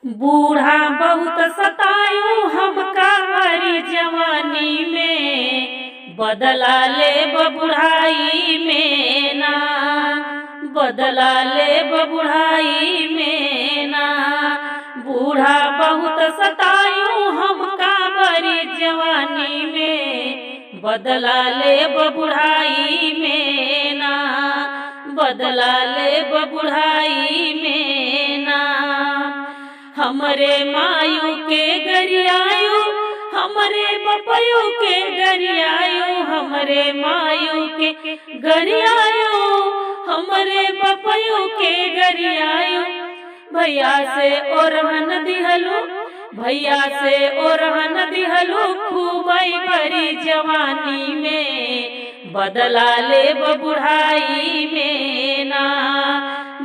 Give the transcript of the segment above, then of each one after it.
बूढ़ा बहुत सतायूं हमका हरी जवानी में, बदला ले बुढ़ाई में ना, बदला ले बुढ़ाई में ना। बूढ़ा बहुत सतायूं हमका हरी जवानी में, बदला ले बुढ़ाई में ना, बदला ले बुढ़ाई में ना। हमरे मायू के गरियायु, हमरे बपयू के गरियायु, हमरे मायू के गरियायु, हमरे बपयू के गरियायु। भैया से ओरहन दिहलू, भैया से ओरहन दिहलू खूबई भरी जवानी में, बदला ले बुढ़ाई में ना,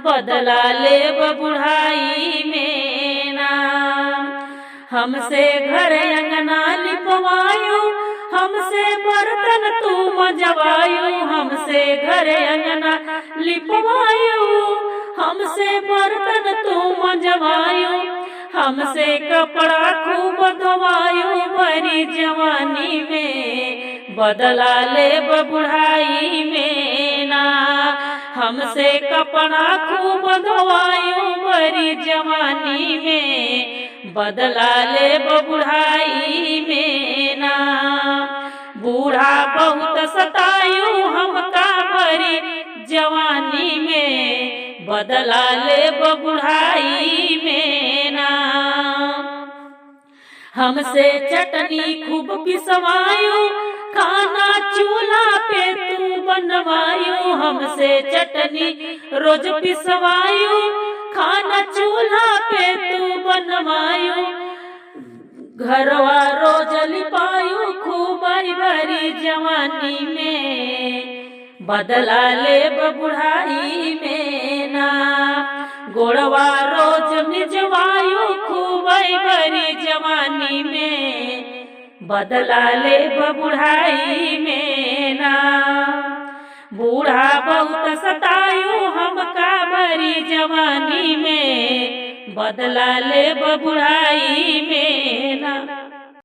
बदला ले बुढ़ाई में ना। हमसे घर अंगना लिपवायु, हमसे बर्तन तू मजवायु, हमसे घर अंगना लिपवायु, हमसे बर्तन तू मजवायु, हमसे कपड़ा खूब धोवायु भरी जवानी में, बदला ले बुढ़ाई में ना। हमसे कपड़ा खूब धोवायु भरी जवानी में, बदला ले बुढ़ाई में ना। बूढ़ा बहुत सतायूं हमका भरी जवानी में, बदला ले बुढ़ाई में ना। हमसे चटनी खूब पिसवायु, खाना चूल्हा पे तू बनवायु, हमसे चटनी रोज पिसवायु, खाना चूल्हा पे तू बनवायु। घरवा रोज लिपायु खूबई भरी जवानी में, बदला ले बुढ़ाई में ना। गोड़वा रोज मिजवायु खूबई भरी जवानी में, बदला ले बुढ़ाई में ना। बूढ़ा बहुत सतायूं हमका भरी जवानी में, बदला ले बुढ़ाई में ना।